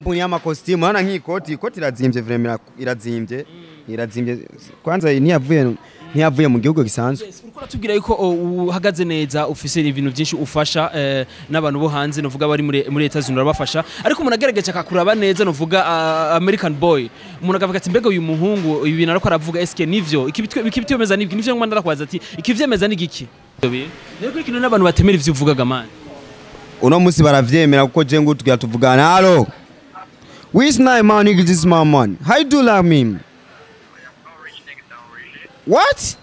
Bunyama costume hana nk'ikoti irazimvye vraiment irazimvye kwanza ntiyavuye mu gihugu gisanzwe. Uriko ratubwira yuko uhagaze neza ufise ibintu byinshi ufasha n'abantu bo hanze novuga bari muri Etats Unis urabafasha ariko umuntu agerageje akakuraba neza novuga American boy umuntu akavuga ati mbega uyu muhungu ibintu ariko aravuga eske nivyo ikibityemeza nivyo ngwanda ndakwaza ati ikivyemeza ni giki rero kuri kino n'abantu batemera ivyo uvugaga man uno musi baravyemera kuko je ngo tugira tuvugana halo which night man nigga this my man how you do like me what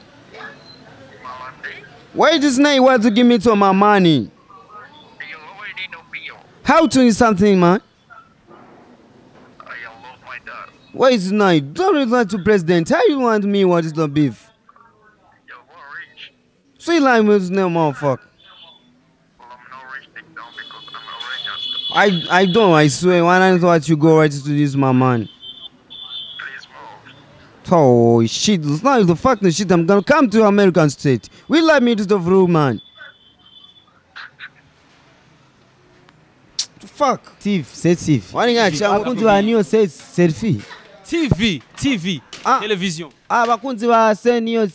why this night want to give me to my money how to do something man why is night don't reply to president how you want me what is the beef so you like me no motherfucker I don't, I swear. Why not thought you go right to this, my man? Please move. Oh, shit. It's not the fucking shit. I'm gonna come to American state. We let me to the room, man. Fuck. Thief, say thief. Why didn't I want to new say selfie? TV, television. Bakunzi ba senior.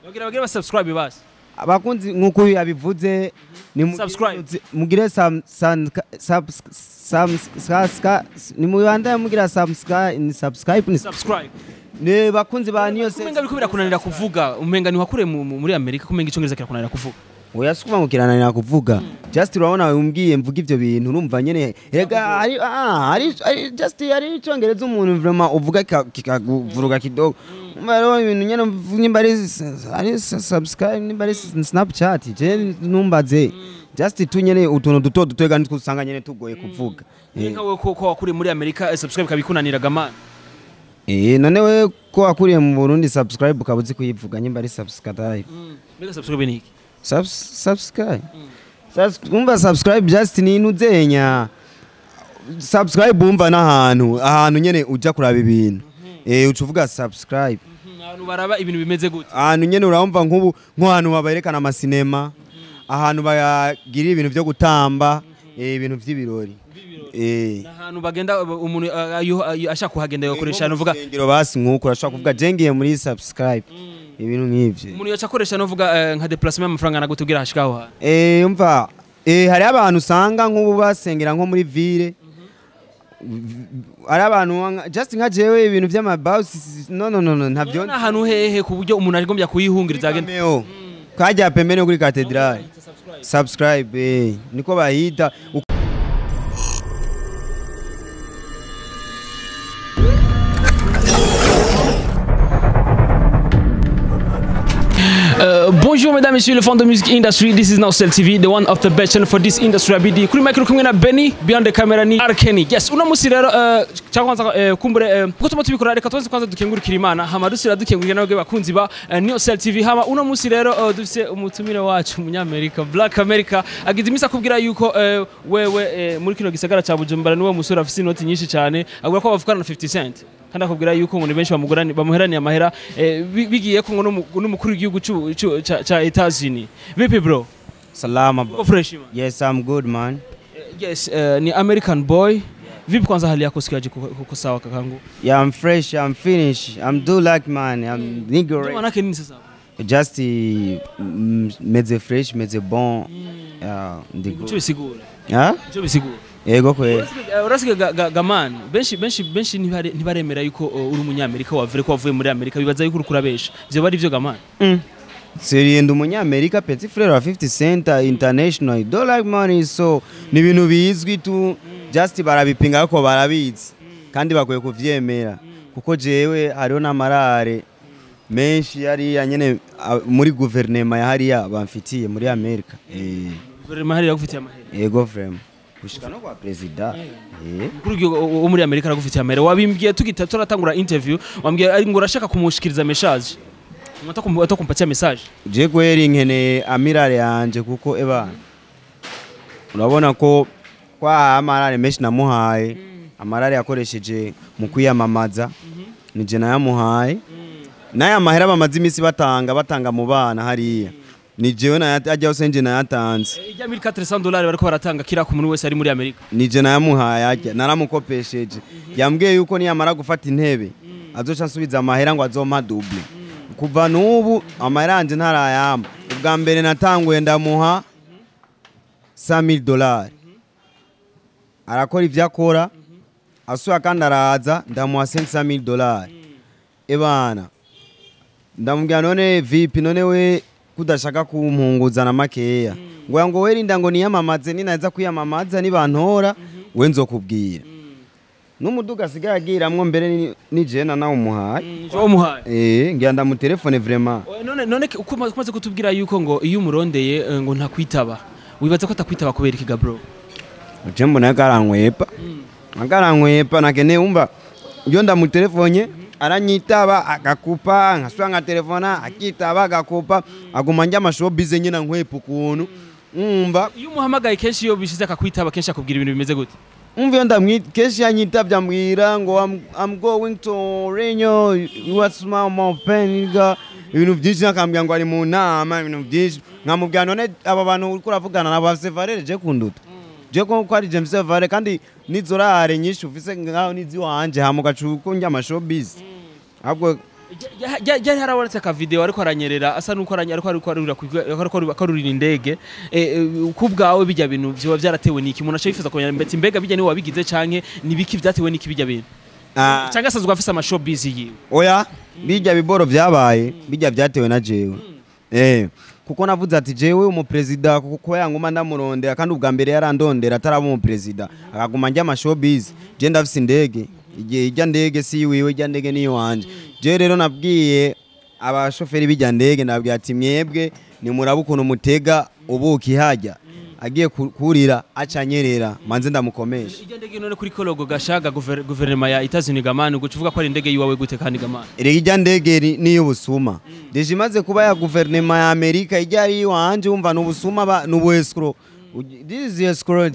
Bagira subscribe basi. Bakunzi nkuko yabivuze ni subscribe mugire ni muyanda mugira subscribe ne bakunzi ba niyo se kumenga bikubira kunanira kuvuga umenga ni wakure muri Amerika kumenga icyongereza kirakunanira kuvuga oya sikuba mukirananira kuvuga just urabona umbwiye mvuga ivyo bintu urumva nyene ega ari just ari icyongereza umuntu vraiment uvuga kikavuruga kidogo Mbaro ibintu nyene nyimba ari subscribe nimba ari Snapchat je numbaze just tunyene utuntu duto dutwega nitkusanga nyene tugoye kuvuga nkawe ko wakuri muri Amerika subscribe kabikunaniraga man none we ko wakuriye mu Burundi subscribe ukabuzi kuyivuga nyimba ari subscribe mbega subscribe ni iki subscribe umva subscribe just ni nuzenya subscribe umva ahantu nyene uja kuraba ibintu ucuvuga subscribe abantu baraba ibintu bimeze gute ahantu nyene urumva nk'ahantu baberekana amasinema ahantu bagira ibintu byo gutamba ibintu by'ibirori ahantu bagenda umuntu ashaka kuhagenda yokoresha novuga ngiro basi nkuko urashaka kuvuga jengiye muri subscribe ibintu nk'ivyo umuntu yacha koresha novuga nka déplacement amafaranga nagutugira hashikaho umva hari abantu usanga nk'ubu basengera nko muri ville ari abantu just nka jewe ibintu by'amabausi no ntabyo ahantu hehe ku buryo umuntu agombya kuyihungiriza agenda kajya pembeni kuri cathedral subscribe niko bahita Bonjour mesdames et messieurs le fans de music industry, this is NIYOSELTV, the one of the best channel for this industry abidi kuri micro kumwe na Benny behind the camera ni Arkeni. Yes, uno musi rero cyangwa kumbure kuko tuma tubikora reka tuze kwanza dukengurikira Imana hama dusira dukengurikira nabwe bakunzi ba NIYOSELTV hama uno musi rero dufise umutumire wacu umunyamerika Black America agize imisa kubwira yuko wewe muri kino gisagara ca Bujumbura niwe musore afise inoti nyinshi cyane agura ko bavukana na 50 cent kandi akubwira yuko ngo benshi bamuheraniye amahera bigiye ko n'umukuru w'igihugu cha Etats Unis. Vipi bro? Salama bro. Fresh man. Yes, I'm good man. Yes, ni American boy. Vipi kwanza hali yako sikiaje kuko sawa kakangu? Yeah, I'm fresh, I'm finished. I'm do like man, I'm nigga ready. Manake nini sasa? Just meze fresh, meze bon. Ndigo. Cyo bisigura. Cyo bisigura. Yego kwe. Urasiga gamani benshi ntibaremera yuko uri umunyamerika wavire ko wavuye muri Amerika bibaza yuko ukurabesha. Byo bari byo gamani. Seriendo umunyamerika petit frère wa 50 cent international do like money so ni ibintu bizwi tu just barabipinga ko barabizi kandi bagoye kuvyemera kuko jewe hariho namarare menshi yari nyene muri guverinema ya hariya bamfitiye muri Amerika guverinema hariya gufitiye amahera yego vraiment gushika no kwa president kuri wo muri Amerika aragufitiye amahera wabimbwiye turatangura interview wambwiye ari ngo urashaka kumushikiriza message atakumpatia message je kweri nkene amirare yanje kuko eba urabona ko kwa amarare menshi namuhaye amarare yakoresheje mu kwiyamamaza nije nayamuhaye naya mahera bamaze imisi batanga mu bana hariya ni jewe ajya usenje nayatanze ijya $1400 bariko baratanga kira ku muntu wese ari muri Amerika nije nayamuhaye ajya naramukopesheje yambwiye yuko niyamara gufata intebe azoca nsubiza amahera ngo azompa double kuva n'ubu amahera yanje ntarayama ubwa mbere natanguye ndamuha $100,000 arakora ivyo akora asuya kandi araza ndamuha $500,000 ebana ndamubwira none vipi none we kudashaka kumpunguza na makeya ngo werinda ngo niyamamaze ninaza kwiyamamaza nibantora we nzokubwira n'umuduga asigaye agiramwo mbere ni jena nawe umuhaye ngira ndamutelefone vraiment none umaze kutubwira yuko ngo iyo umurondeye ngo ntakwitaba wibaza ko atakwitaba kubera iki gabro je mbona akarankwepa nakene umva iyo ndamutelefone aranyitaba agakupa nkasubira nka telefona akitaba agakupa aguma njya amashobiz nyina nkwepa ukuntu umva iyo umuhamagaye kenshi iyo bishize akakwitaba kenshi akubwira ibintu bimeze gute umva ndamwita kenshi yanyitavya mbwira ngo I'm going to Renyo what's my pen ibintu byinshi nakambwira ngo ari mu nama ibintu byinshi nkamubwira none aba bantu uriko uravugana nabo bafise je kunduta je ko ari James Vare kandi nizorare nyinshi ufise ngaho nizi wanje hamugacuko njya amashobiz ahubwo yari harabonetse ka video ariko aranyerera asa nuko ariko arurira indege kubwawe bijya bintu byo byaratewe niki umuntu ashifiza ko mbetse mbega bijya ni wabigize canke nibiki vyatewe niki bijya bintu cyangwa asazwa afise amashobiz yiwe oya bijya biboro byabaye bijya byatewe na jewe kuko navuze ati jewe umupresident kuko yanguma ndamurondera kandi ubwa mbere yarandondera ataraba umupresident akaguma njya amashobiz je ndafise indege ijya ndege si wiwe ijya ndege niyo wanje je rero nabwiye abashoferi bijya ndege nabwiye ati mwebwe ni murabu ukuntu mutega ubuki hajya agiye kurira acanyerera manze ndamukomesha ijya ndege none kuri kologo gashaga guverinoma ya Itazuni gamani gucuvuga ko ari indege yiwawe gute kandi gamani ijya ndege niyo busuma deje imaze kuba ya guverinoma ya Amerika ijya ari wanje umva n'ubusuma n'ubwescro this is escrow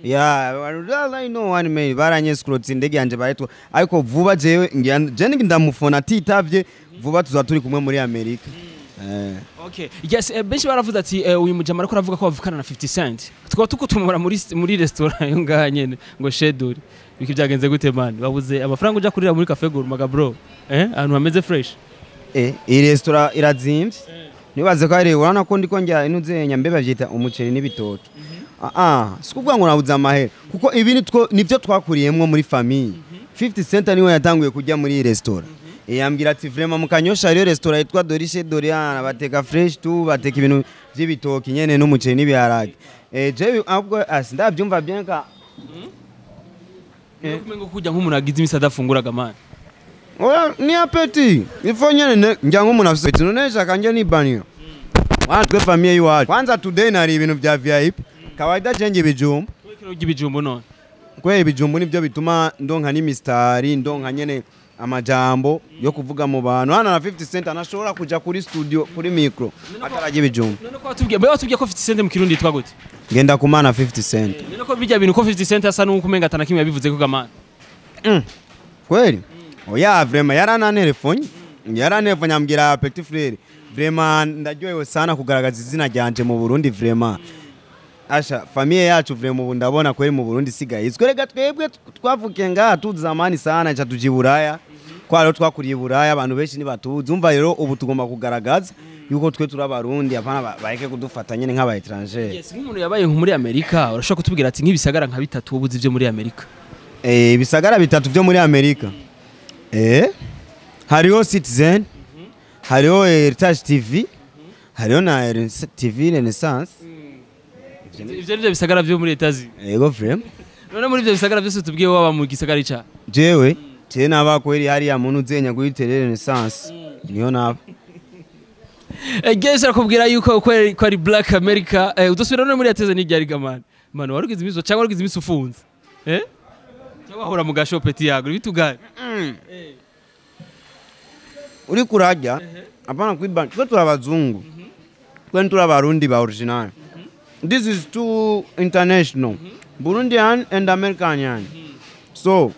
I know one man baranye scroll indege yanje baretwa ariko vuba jewe ndamufona titavye vuba tuzatura kumwe muri Amerika okay yes benshi baravuze ati uyu mujama ariko aravuga ko bavukana na 50 cent tukaba tukutumura muri restaurant yo ngaha nyene ngo sheduri biki byagenze gute man babuze amafaranga uja kurira muri cafe Gourmet bro ahantu hameze fresh iyi restaurant irazimvye nibaze ko ari urana ko ndiko njya inuze nyambeba vyita umuceri n'ibitoki sikuvuga ngo nabuze amahera kuko ibi nivyo twakuriyemwo muri famille 50 cent niwe yatanguye kujya muri restaurant yambwira ati vraiment mukanyosha iyo restaurant yitwa Dorishe Doriana bateka fresh tu bateka ibintu vy'ibitoki nyene n'umuceri n'ibiharage je ahubwo ndavyumva bien ka kumengo kujya nk'umuntu agize imisada afungura gamana ni apeti ifo nyene njya nk'umuntu afise tunonesha kanje ni banyo twe famille yiwacu kwanza today nari ibintu vya VIP kawaida cenge bijumbu ibijumbu none kwe ibijumbu nivyo bituma ndonka ni mistari ndonka nyene amajambo yo kuvuga mu bantu hana na 50 cent anashobora kuja kuri studio kuri micro ataraje ibijumbu none ko watubwiye ko 50 cent mu kirundi yitwa gute ngenda kumana 50 cent none ko bijya bintu ko 50 cent asa nuko umenga atana kimwe yabivuze ko gamana kweli oya vraiment yaranelefone ambwira petit frère vraiment ndaryohewe sana kugaragaza izina ryanje mu Burundi vraiment asha famille yacu vraiment ubu ndabona kweli mu Burundi sigaye izwerega twebwe twavukiye ngaha tuzi zamani sana cha tujiburaya kwaro twakuriye buraya abantu benshi ni batuzi umva rero ubu tugomba kugaragaza yuko twe turabarundi apana bareke kudufata nyene nk'aba étranger yes nk'umuntu yabaye muri Amerika urashaka kutubwira ati nk'ibisagara nka bitatu ubuzi byo muri Amerika ibisagara bitatu byo muri Amerika hariho Citizen hariho Heritage TV hariho na TV Renaissance ivyo nivyo bisagara byo muri Etazi yego frame none muri ivyo bisagara byose tubwiye waba mu gisagara ica jewe naba kweli hari ya muntu uzenya kuri TV Renaissance niyo naba Gese akubwira yuko ko ari Black America udusubira none muri Etazi ni ryari gamana man warugize imizo cyangwa warugize imiso ufunze cyangwa hora mu gashopeti yago bitugane uri kurajya apana kwiba twe turabazungu twe turabarundi ba original this is too international Burundian and American so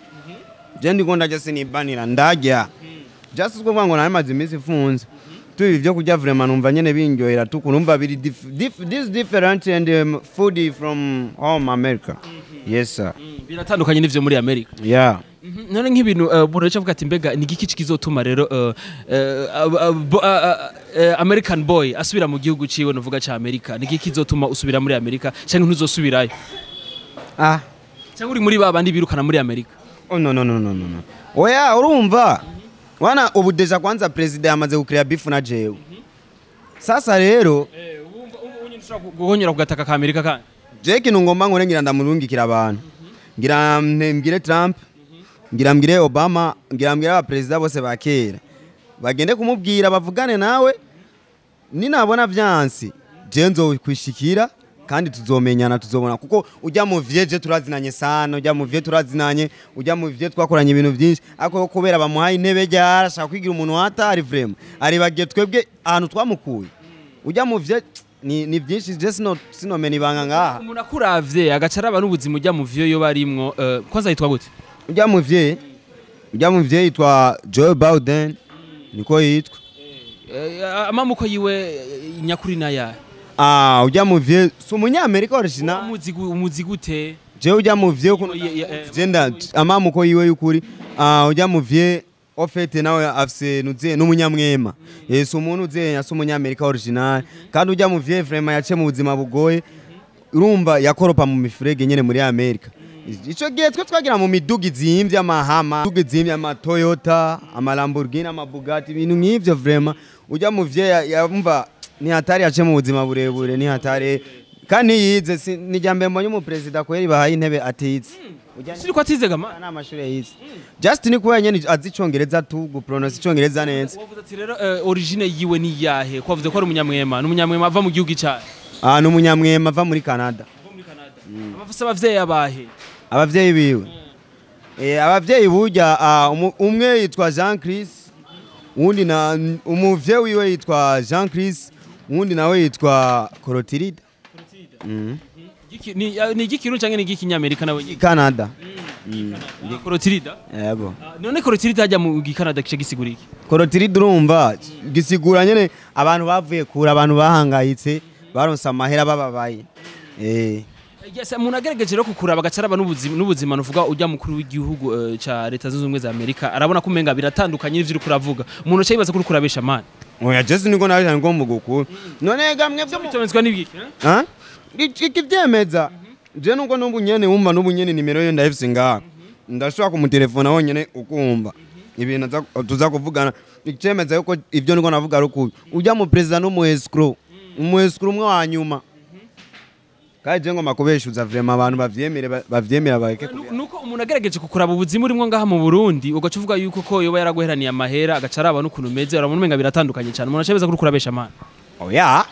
jendi konda just ni banira ndajya just kuvuga ngo nari mazi imisi funze tubi byo kurya vraiment numva nyene bindyohera tu kunumva biri this different and food from home America. Yes sir. Biratandukanye n'ivyo muri America. Yeah. None nk'ibintu buraca vuga ati mbega ni giki kizotuma rero American boy asubira mu gihugu ciwe no vuga ca America ni giki kizotuma usubira muri America cyangwa ntuzosubirayo? Cyangwa uri muri babandi birukana muri America? Oh no. Oya urumva wana ubu deja kwanza president yamaze gukrea beef na jewe. Sasa rero guhonyera kugataka ka America kandi Jake ngomba ngira ndamurungikira abantu ngira mbwire Trump ngira mbwire Obama ngira mbwire abapresident bose bakera bagende kumubwira bavugane nawe ninabona vyansi je nzokwishikira kandi tuzomenyana tuzobona kuko ujya mu vyeje turazinanye sana ujya mu vye turazinanye ujya mu vye twakoranye ibintu byinshi ako kubera bamuhaye intebe ryara shaka kwigira umuntu hatari vraiment ari bagiye twebwe ahantu twamukuye ujya mu vye ni byinshi je sino meni banga ngaha umuntu akuravye agacaraba n'ubuzima ujya mu vyo yo barimwo kwanza yitwa gute ujya mu vye yitwa Joe Biden niko yitwa amamuko yiwe nyakuri na ya ujya mu vye so umunyamerika original umuzi gute je ujya mu vye genda amamuko yiwe yukuri ujya mu vye ofete nawe afise nuze n'umunyamwema yesu umuntu uze yasa umunyamerika original kandi ujya mu vye vraiment yace mu buzima bugoye urumva yakoropa mu mifurege nyene muri Amerika ico gihe twe twagira mu miduga izimvye amahama miduga izimvye ama Toyota ama Lamborghini ama Bugatti ibintu nk'ivyo vraiment ujya mu vye yumva ni hatari yace mu buzima burebure ni hatari kandi yize nijambe mbonye mu president kweri bahaye intebe atize siri ko atize gama na amashure yize just ni kuba nyene azi icongereza tu gu pronounce icongereza neza wavuze ati rero origine yiwe ni yahe ko wavuze ko ari umunyamwema n'umunyamwema ava mu gihugu cyahe n'umunyamwema ava muri Canada abafise abavyeyi abahe abavyeyi biwe abavyeyi burya umwe yitwa Jean Chris undi na umuvyeyi wiwe yitwa Jean Chris undi nawe yitwa Corotilida ni igikirundi canke ni igikinyamerika nawe Canada Corotilida yego none Corotilida hajya mu Canada gice gisigura iki Corotilida urumva gisigura nyene abantu bavuye kura abantu bahangayitse baronsa amahera bababaye yes umuntu agerageje rero kukuraba agacaraba n'ubuzima nuvuga ujya mukuru w'igihugu ca leta zunze ubumwe za Amerika arabona ko umenga biratandukanye n'ivyo uri kuravuga umuntu cyayibaza kuri kurabesha man oya Jesse niko nawe ngomba gukura none gamwe byo mutomenzwa n'ibiki iki byemeza je nuko n'ubunyene wumva n'ubunyene nimero yo ndafise ngaha ndashobora kumutelefona wonyene ukumva ibintu tuza kuvugana icemeza yuko ivyo niko navuga ruko ujya mu president no mu escrow umwe wa nyuma kaje ngo makubeshuza vraiment abantu bavyemera bareke nuko umuntu agerageje kukuraba ubuzima urimo ngaha mu Burundi ugaca uvuga yuko ko yoba yaraguheraniye amahera agacaraba n'ukuntu meze urabona umenga biratandukanye cyane umuntu acebeza kuri kurabesha man oya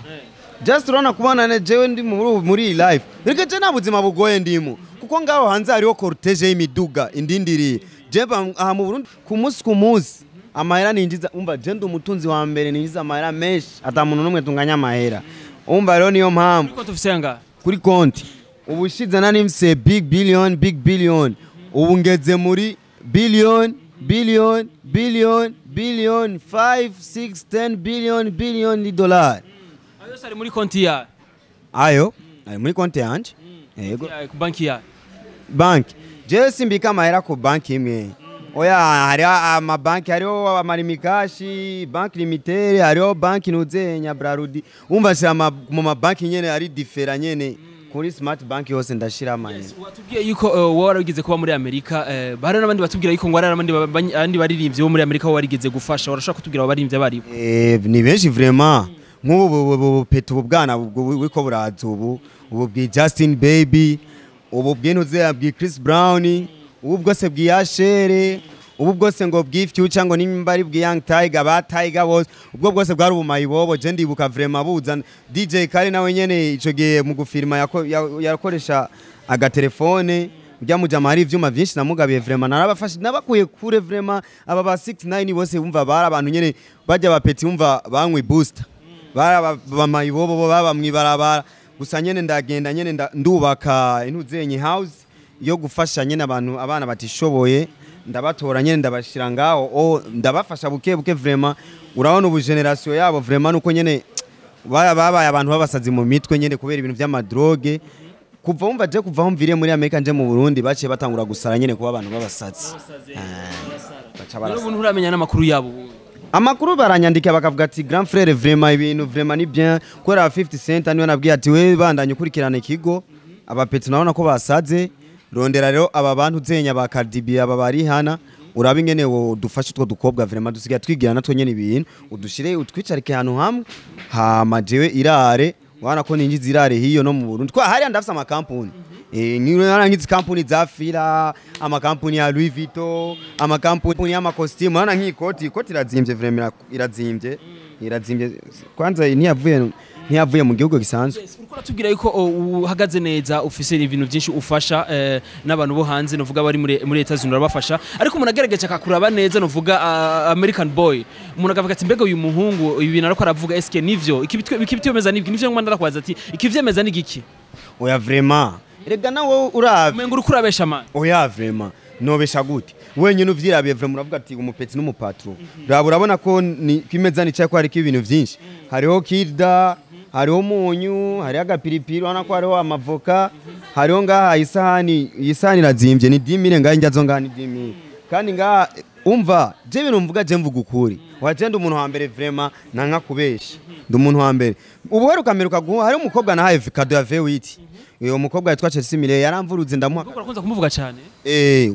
just rona kubana ne jewe ndi muri life reke je nabuzima bugoye ndimo kuko ngaho hanze hariho cortege y'imiduga indindiriye je aha mu Burundi ku munsi amahera ninjiza umva je ndi umutunzi wa mbere ninjiza amahera menshi atamuntu numwe tunganya amahera umva rero niyo mpamvu ko tufise nga kuri konti ubushize nanimse big billion ubu ngeze muri billion 5 6 10 billion $. Ayo sari muri konti ya ayo ari muri konti yanje yego ku banki ya banki je simbika amahera ku banki imwe oya hari amabanki hariho amarimikashi banki limitere hariho banki nuzenya Brarudi umva sha mu mabanki nyene ari different nyene kuri smart bank yose ndashira amahera watubwiye yuko waragize kuba muri Amerika bari n'abandi batubwira yuko ngo abandi baririmbye bo muri Amerika warigeze gufasha warashaka kutubwira abaririmbye bari ni benshi vraiment nk'ubu petu ubwana wiko buraza ubu bwi Justin Baby ubu bw'intuze bwi Chris Brown ubu bwose bw'Ashere ubu bwose ngo bw'Future ngo nimba ari bwi Young Tiger ba Tiger bose ubwo bwose bwari ubumayibobo je ndibuka vraiment buza DJ Kale nawe nyene ico gihe mu gufirma yakoresha agatelefone ujya muja mari ivyuma byinshi namugabiye vraiment narabafashe nabakuye kure vraiment aba ba 69 bose umva bara abantu nyene bajya bapeti umva banywe booster bara bamayibobo baba mwibarabara gusa nyene ndagenda nyene ndubaka intuzenye house yo gufasha nyene abantu abana batishoboye ndabatora nyene ndabashira ngaho ndabafasha buke buke vraiment urabona ubu generation yabo vraiment nuko nyene babaye abantu babasazi mu mitwe nyene kubera ibintu vy'amadroge kuva umva je kuva mviriye muri Amerika nje mu Burundi baciye batangura gusara nyene kuba abantu babasazi baca barasa ubu nturamenya n'amakuru yabo amakuru baranyandika bakavuga ati grand frère vraiment ibintu vraiment ni bien kubera 50 cent niwe nabwiye ati we bandanye ukurikirana ikigo abapeti nabona ko basaze rondera rero aba bantu zenya ba Cardi aba bari hana uraba ingene wo dufashe utwo dukobwa vraiment dusigaye twigira natwo nyene ibintu udushire utwicarike hano hamwe hama jewe irare wana ko ninjiza irare hiyo no mu Burundi kwa hari ndafisa amakampuni nk'ira nkizi kampuni za Fila amakampuni ya Louis Vuitton amakampuni ya costume wana nk'ikoti irazimbye vraiment irazimbye kwanza ntiyavuye mu gihugu gisanzwe uriko ratubwira yuko uhagaze neza ufise ibintu byinshi ufasha n'abantu bo hanze novuga bari muri leta zunura bafasha ariko umuntu agerageje akakuraba neza novuga American boy umuntu akavuga ati mbega uyu muhungu ibintu ariko aravuga eske nivyo ikibyemeza nivyo ngwanda rakwaza ati ikivyemeza ni giki oya vraiment rega nawe urabe umenga uriko urabesha man oya vraiment nobesha gute wenyine uvyirabiye vraiment uravuga ati umupeti n'umupatro raba urabona ko kimeza ni cyako hari ibintu byinshi hariho kirda hariho munyu hariho agapiripiri urabona ko hariho amavoka hariho ngaha isahani irazimbye ni 10,000 ngaha njyazo ngaha ni 10,000 kandi ngaha umva je bintu mvuga je mvuga ukuri wagenda umuntu wa mbere vraiment nanka kubesha ndi umuntu wa mbere ubu heruka meruka guha hari umukobwa nahaye kado ya V8 uyo mukobwa yitwa Chelsea Mile yaramvuruze ndamuha urakunze kumuvuga cyane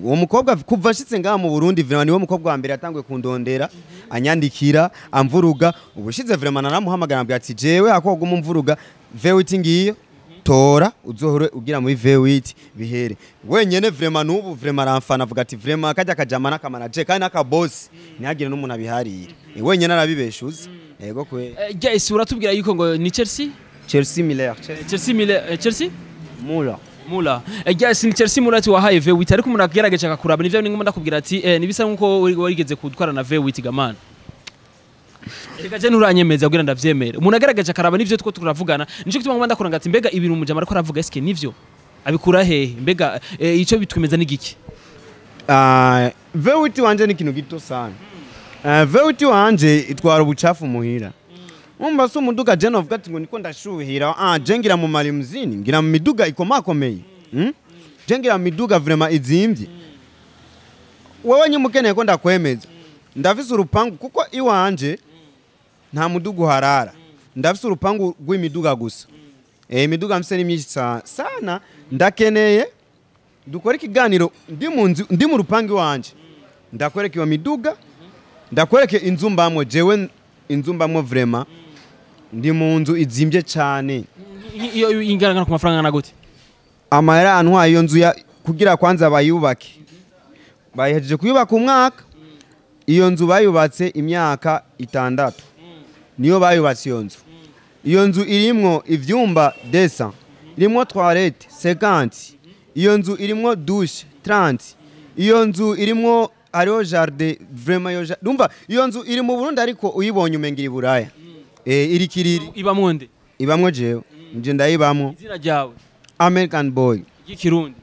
uwo mukobwa kuva shitse ngaha mu Burundi vraiment niwe mukobwa wa mbere yatanguye kundondera anyandikira amvuruga ubushize vraiment naramuhamagara mbya ati jewe akoga umumvuruga V8 ngiyo tora uzohore ugira muri V8 bihere wenyene vraiment nubu vraiment aramfana avuga ati vraiment kajya kajama n'akamanaje kandi n'akaboss ntihagire n'umuntu abiharira wenyene arabibeshuze yego kwe guys uratubwira yuko ngo ni Chelsea Mula guys ni Chelsea Mula ati wahaye V8 ariko umuntu agerageje akakuraba nivyo ningo ndakubwira ati nibisa nkuko warigeze kutwara na V8 gamana reka je nturanyemeza kugira ndavyemere umuntu agerageje akaraba nivyo two turavugana nico kituma ngomba ndakuranga ati mbega ibintu umujama ariko aravuga eske nivyo abikura hehe mbega ico bitwemeza ni giki V8 wanje ni kintu gito sana V8 wanje itwara ubucafu muhira umba so umuduga je novuga ati ngo niko ndashuhira je ngira mu malimuzini ngira mu miduga ikomakomeye je ngira mu miduga vraiment izimbye wewe nyimukeneye ko ndakwemeza ndafise urupangu kuko iwanje nta muduga uharara ndafise urupangu rw'imiduga gusa imiduga mfise ni myinshi sana ndakeneye dukora ikiganiro ndi mu rupangu iwanje ndakwereka iyo miduga ndakwereke inzu mbamwe jewe inzu mbamwe vraiment ndi mu nzu izimbye cyane iyo ingana ku mafaranga na gute amahera antwaye iyo nzu kugira kwanza bayubake bayihejeje kuyubaka umwaka iyo nzu bayubatse imyaka 6 niyo bayubatse iyo nzu irimwo ivyumba 200 irimwo toilette 50 iyo nzu irimwo douche 30 iyo nzu irimwo hariho jardin vraiment ndumva iyo nzu iri mu Burundi ariko uyibonye umengira iburaya iri kiriri ibamwe jewe nje ndayibamwo izina ryawe American boy y'ikirundi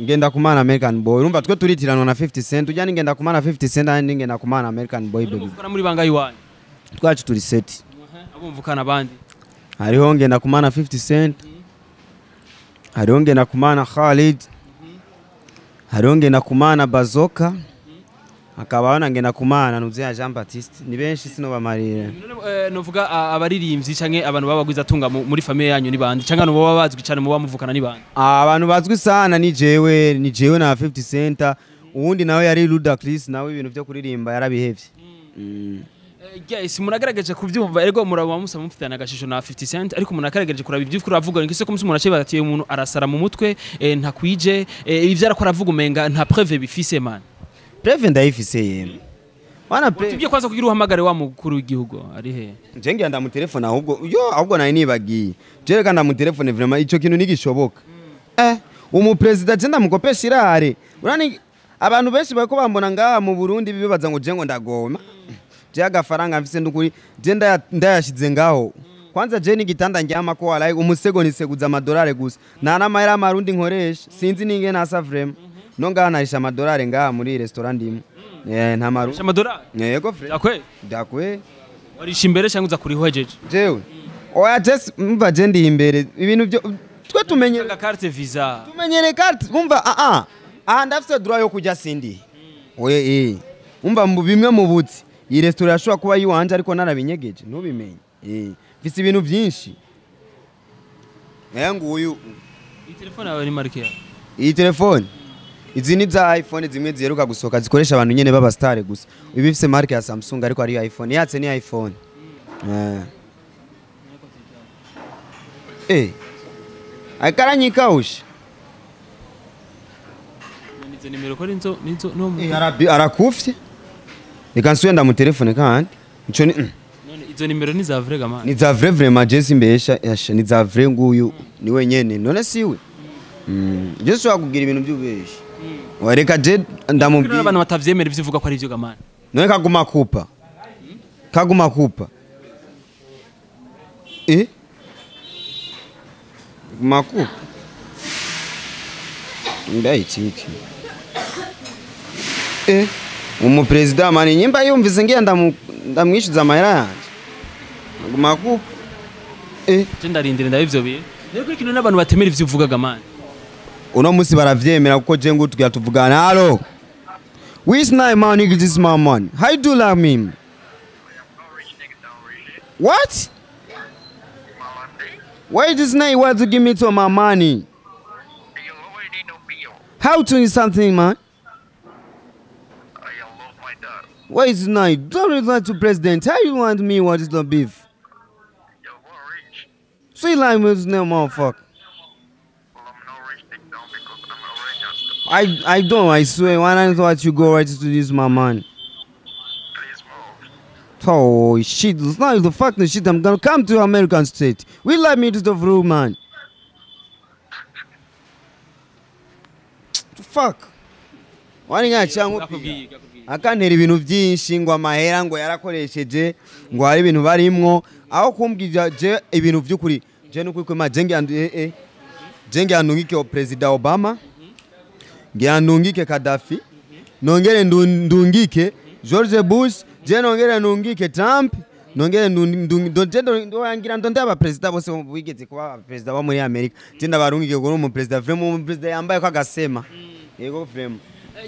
ngenda kumana American boy urumva twe turitiranwa na 50 cent ujya ngenda kumana 50 cent kandi ngenda kumana American boy baby uvukana muri banga yiwanyu twacu turi set abumvukana abandi hariho ngenda kumana 50 cent hariho ngenda kumana Khalid hariho ngenda kumana Bazoka akabaho ngenda kumana nuze Jean Baptiste ni benshi sino bamarira novuga abaririmbyi canke abantu babagwiza tunga muri famille yanyu ni bandi canke no baba bazwi cyane mu bamuvukana ni bandi abantu bazwi sana ni jewe na 50 cent uwundi nawe yari Ludacris nawe ibintu byo kuririmba yarabihevye guys muragerageje kuvyumva erego muraba musaba mufitana agashisho na 50 cent ariko munakarageje kuraba ivyo kuravuga ngise ko umuntu aciye batiye umuntu arasara mu mutwe ntakwije ivyo arakora avuga umenga nta preuve bifise man preuve ndayifise yemwe wana preuve tubye kwanza kugira uhamagare wa mukuru w'igihugu ari he je ngira ndamu telefone ahubwo nayi nibagiye je reka ndamu telefone vraiment ico kintu nigishoboka umu president je ndamukopesha irare urani abantu benshi bako bambona ngaha mu Burundi bibaza ngo je ngo ndagoma je agafaranga mfise ndukuri je ndayashize ngaho kwanza je ni gitanda njyama ko walaye umusego niseguza amadolari gusa nta n'amahera amarundi nkoresha sinzi ninge nasa vraiment no ngaha narisha amadolari ngaha muri restaurant ndimo nta maru amadolari yego frère dakwe warisha imbere cyangwa uza kuri hojeje jewe oya just mva je ndi imbere ibintu byo twe tumenyere carte visa tumenyere carte umva ndafite droit yo kujya sindi oye umva bimwe mu butsi iyi restaurant yashobora kuba yiwanje ariko narabinyegeje ntubimenye mfise ibintu byinshi nguyu iyi telefone yawe ni marke yawe iyi telefone izi ni za iPhone zimwe ziheruka gusohoka zikoresha abantu nyene baba star gusa ibi bifise marke ya Samsung ariko ari iPhone yatse ni iPhone akaranyika ushi nizo nimero ko nizo no arakufye reka nsubira mu telefone kandi ico ni none izo nimero ni za vrai gamana ni za vrai vraiment Jesse mbesha ni za vrai nguyu ni wenyene none siwe Jesse wakugira ibintu by'ubeshi wareka je ndamubwira abantu batavyemera ivyo uvuga ko ari ivyo gamana none kaguma kupa makupa ndaitiki umupresident mani nyimba yumvise ngiye ndamwishyuza amahera yanje makupa je ndarindira ndabivyo biye rero ikintu n'abantu batemera ivyo uvuga gamana uno musi baravyemera kuko je ngo tugira tuvugana hello which night man nigga this my man how you do like me what why this night you want to give me to my money how to something man why is night don't reply to president how you want me what is the beef sweet line with no motherfucker I don't, I swear. When I thought you go right to this, my man. Please move. Oh, shit. It's not the fucking shit. I'm gonna come to American state. We let me to the room, man. Fuck. Wani ngacyangu akantera ibintu byinshi ngo amahera ngo yarakoresheje ngo hari ibintu barimwo aho kumbwira je ibintu by'ukuri je nuko kwema jenge andungike president Obama ngiandungike Gaddafi nongere ndungike George Bush je nongere ndungike Trump nongere ndoyangira ndaba president bose wigeze kuba president wa muri America je ndabarungike ngo mu president vraiment mu president yambaye ko agasema yego vraiment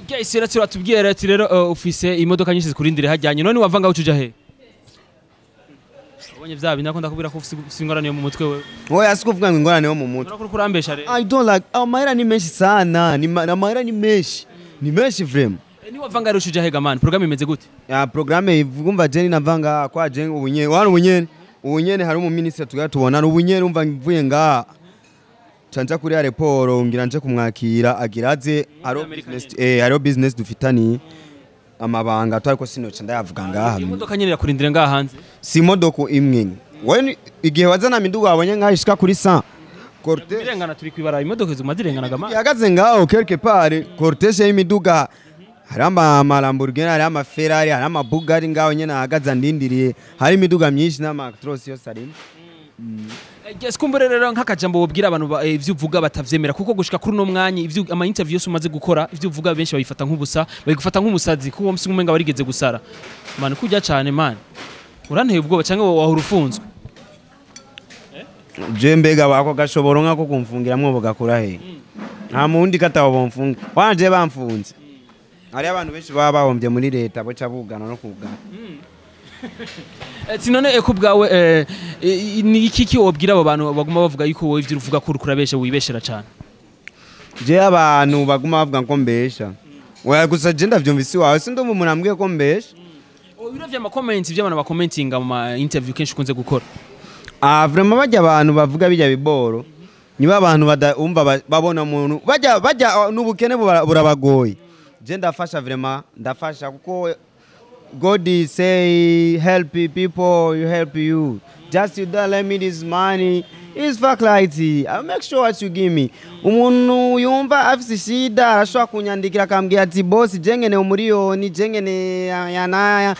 guys rero turatubwira ati rero ufise imodoka nyinshi zikurindire hajyanye none wavanga ucuja he ubonye vya bintu nakunda kubira ko ufise ingorane yo mu mutwe wewe oya asikuvuga ngo ingorane yo mu mutwe urakuri kurambesha rero I don't like amahera ni menshi sana amahera ni menshi vraiment ni wavanga rero ucuja he gamana programme imeze gute ya programme ivumva je navanga kwa je ubunyene hari mu minister tugatubona ubunyene umva mvuye nga canja kuri airport ngira nje kumwakira agiraze aro business dufitani amabanga twariko sinoca ndayavuga ngaha imodoka nyene yakurindira ngaha hanze si modoko imwe we igihe wazana minduga wabonye ngaha ishika kuri 100 cortege irengana turi kwibara imodoka zumazirengana gamana yagaze ngaho quelque part cortege y'imiduga hari ama Lamborghini hari ama Ferrari hari ama Bugatti ngaho nyene ahagaza ndindiriye hari imiduga myinshi n'ama Actros yose arimo Yes, kumbere rero nk'akajambo wobwira abantu ivyo uvuga batavyemera kuko gushika kuri no mwanya ivyo ama interview yose umaze gukora ivyo uvuga benshi bayifata nk'ubusa bayigufata nk'umusazi kuko uwo musinga umenga warigeze gusara man kujya cyane man uranteye ubwoba cyangwa wahura ufunzwe je mbega bako gashoboro nkako kumfungira mwo bugakura he nta mundi katawo bomfunga wanje bamfunze hari abantu benshi baba bahombye muri leta bo cabugana no kugana Tinone kubwawe ni iki wobwira abo bantu baguma bavuga yuko wowe ivyo uvuga ko kurabesha wibeshera cyane je abantu baguma bavuga ko mbesha oya gusa je ndavyumvisi wawe sindi umuntu ambwiye ko mbesha ubiravye ama comments by'abantu ba commentinga mu ma interview kenshi ukunze gukora vraiment bajya abantu bavuga bijya biboro niba abantu umva babona umuntu bajya n'ubukene burabagoye je ndafasha vraiment ndafasha kuko God is say help people, you help you. Just you don't let me this money. It's fuck like it. I'll make sure what you give me. Umuntu yumva afise shida arashobora kunyandikira akambwira ati boss jengene umuriyoni jengene yanaya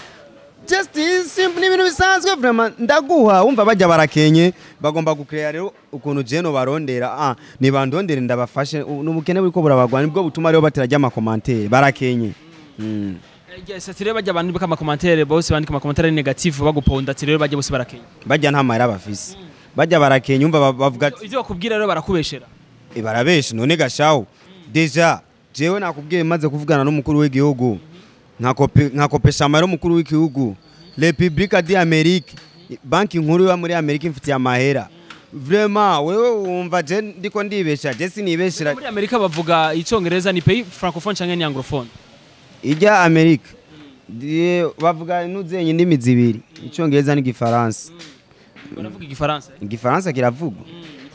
just simple ni ibintu bisanzwe vraiment ndaguha umva bajya barakenye bagomba gucreate rero ukuntu jeno barondera ni bandondere ndabafashe n'ubukene buriko burabagwa nibwo butuma rero baterajya ama commentaire barakenye yes ati rero bajya abantu baka ama commentaire bose bandika ama commentaire negative baguponda ati rero bajya bose barakenye bajya nta mahera bafise bajya barakenye umva bavuga ivyo bakubwira rero barakubeshera barabesha none gashaho deja jewe nakubwiye maze kuvugana n'umukuru w'igihugu nkakopesha amahera umukuru w'igihugu Republika d'Amerique banki nkuru yo muri Amerika imfitiye amahera vraiment wewe wumva je ndiko ndibesha je sinibeshera muri Amerika bavuga icongereza ni pays francophone canke ni anglophone ijya Amerika bavuga nuzenye indimi zibiri icongereza n'igifaransa baravuga igifaransa igifaransa kiravugwa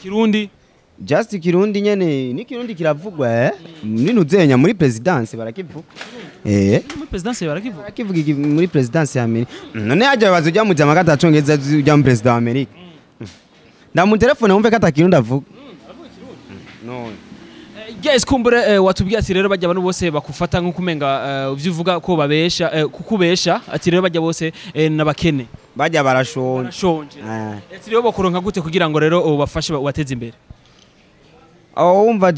Kirundi just Kirundi nyene ni Kirundi kiravugwa ninuzenya muri presidence barakivuga muri presidence barakivuga muri presidence ya Amerika none ajya bazujya mu jama gatacongeza ujya mu president wa Amerika ndamu telefone umve kata Kirundi avuga no guys kumbure watubwiye ati rero bajya abantu bose bakufata nko kumenga uvyivuga ko babesha kukubesha ati rero bajya bose nabakene bajya barashonje ati rero bokuronka gute kugira ngo rero ubafashe wateze imbere umva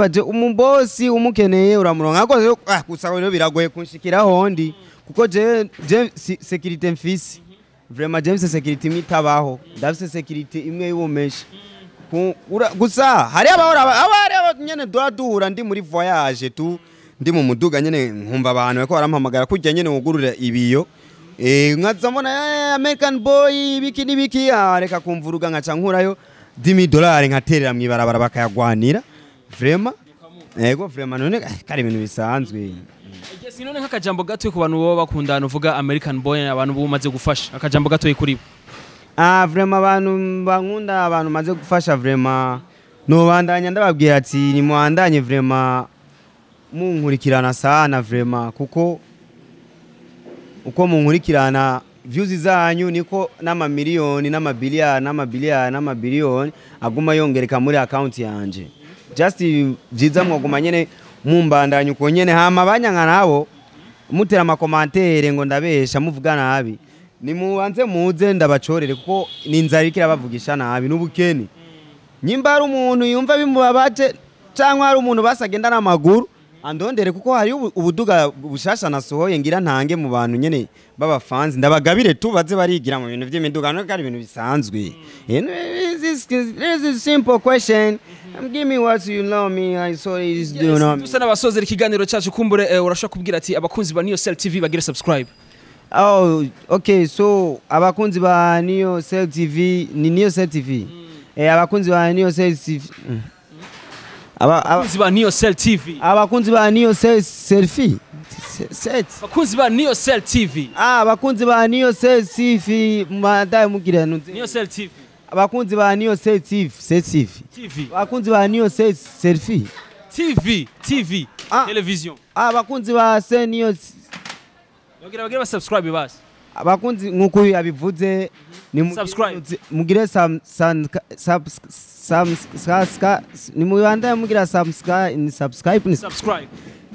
je umubosi umukeneye uramuronka ko gusa rero biragoye kunshikira hondi kuko je security mfisi vraiment je security mitabaho ndafise security imwe y'ubumesha gusa hari abahora nyene duhura ndi muri voyage tu ndi mu muduga nyene nkumva abantu bako barampamagara kujya nyene ugurura ibiyo nkaza mbona American boy biki reka kumvuruga nkaca nkurayo $10 nkaterera mwibarabara bakayagwanira vraiment yego vraiment none kari ibintu bisanzwe sinone nk'akajambo gato ku bantu bo bakundana uvuga American boy abantu bumaze gufasha akajambo gato kuri vraiment abantu bankunda abantu maze gufasha vraiment no bandanya ndababwira ati ni muandanye vraiment munkurikirana sana vraiment kuko uko munkurikirana views zanyu niko n'amamiliyoni n'amabiliyoni aguma yongereka muri account yanje just byiza mwoguma nyene mumbandanye uko nyene hama banyanga nabo mutera ama commentaire ngo ndabesha muvuga nabi ni mubanze muze ndabacorere kuko ninzarikira bavugisha nabi n'ubukene nyimba ari umuntu yumva bimubabaje cyangwa ari umuntu basagenda n'amaguru andondere kuko hari ubuduga bushasha nasohoye ngira ntange mu bantu nyene baba fans ndabagabire tu baze barigira mu bintu by'imiduga no kari ibintu bisanzwe this is a simple question give me what you know me I saw is doing on dusa n'abasozera ikiganiro cyacu kumbure urashaka kubwira ati abakunzi ba NIYOSELTV bagire subscribe okay so abakunzi ba NIYOSELTV ni NIYOSELTV abakunzi ba NIYOSELTV abakunzi ba NIYOSELTV abakunzi ba NIYOSELTV abakunzi ba NIYOSELTV abakunzi ba NIYOSELTV madaye mugira NIYOSELTV abakunzi ba NIYOSELTV abakunzi ba NIYOSELTV TV television abakunzi ba NIYOSELTV bagira subscribe basi abakunzi nkuko yabivuze ni mugire ni mubanda mugira subscribe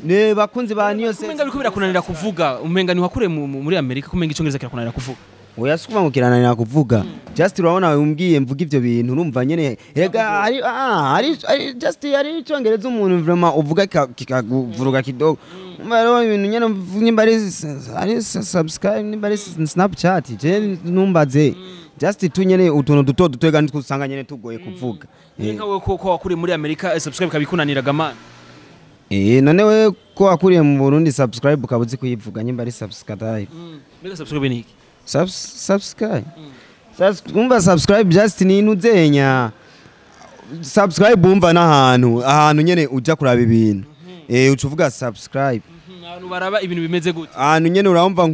ne bakunzi ba NIYOSELTV umenga biko birakunanira kuvuga umenga ni wakure muri Amerika kumenga icongereza kirakunanira kuvuga oya sukuma mukirananira kuvuga just urabona umbwiye mvuga ivyo bintu urumva nyene rega hari just hari icongereza umuntu vraiment uvuga kikavuruga kidogo mbaro ibintu nyene nyimba ari subscribe nimba ari Snapchat je numbaze just tunyene utuntu duto dutwega ntkusanga nyene tugoye kuvuga nkawe ko wakuri muri Amerika subscribe kabikunanira gamana none we ko wakuriye mu Burundi subscribe ukabuzi kuyivuga nyimba ari subscribe mbega subscribe ni iki subscribe umva subscribe just ni nuzenya subscribe umva ahantu nyene uja kuraba ibintu ucuvuga subscribe ahantu baraba ibintu bimeze gute ahantu nyene urumva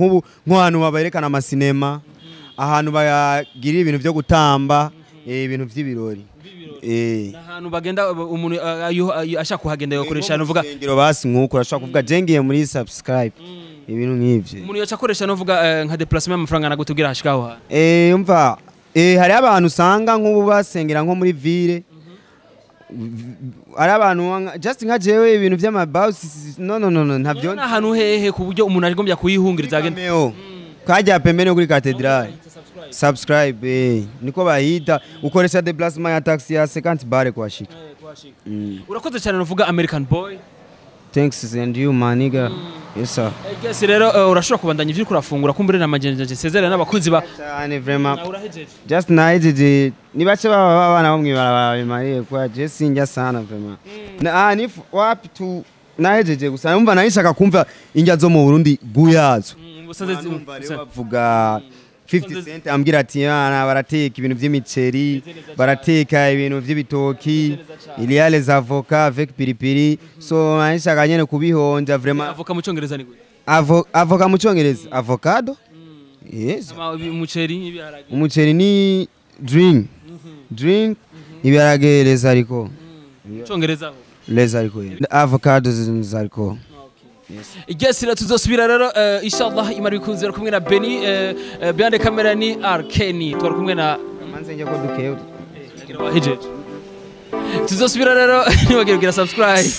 nk'ahantu baberekana amasinema ahantu bagira ibintu byo gutamba ibintu vy'ibirori ahantu bagenda umuntu ashaka kuhagenda yokoresha nuvuga ngiro basi nkuko urashaka kuvuga jengiye muri subscribe ibintu nk'ivyo umuntu yacakoresha nuvuga nka déplacement y'amafaranga nagutubwira hashikaho ha umva hari abantu usanga nk'ubu basengera nko muri ville ari abantu just nka jewe ibintu vy'amabus no ntavyo ahantu hehe ku buryo umuntu agombya kuyihungiriza agenda kajya pembeni kuri cathedrale subscribe niko bahita ukoresha déplacement ya taxi ya 50 bare kwashika. Urakoze cyane nuvuga American boy. Thanks and you maniga. Yes sir. Guess rero urashobora kubandanya ivyo kurafungura kumbere na magenje sezera n'abakunzi ba cyane vraiment. Just nahejeje nibace baba bo mwibara bimariye kwa Jesse njya sana vraiment. Ni wapi tu nahejeje gusa numva nahishaka kumva injya zo mu Burundi guyazo. Bavuga 50 cent ambwira ati barateka ibintu by'imiceri, barateka ibintu by'ibitoki, il y a les avocats avec piripiri, so nahishaka nyene kubihonja vraiment. Avoka mu cyongereza ni gute? Avoka mu cyongereza avocado. Yes. Umuceri ni drink ibiharage les haricots. Cyongereza ho. Les haricots. Avocado zariko. Yes, tuzosubira rero inshallah imari bikunze kumwe na Benny behind the camera ni Arkeni twari kumwe na manze njye ko dukeye hejeje tuzosubira rero nibagira subscribe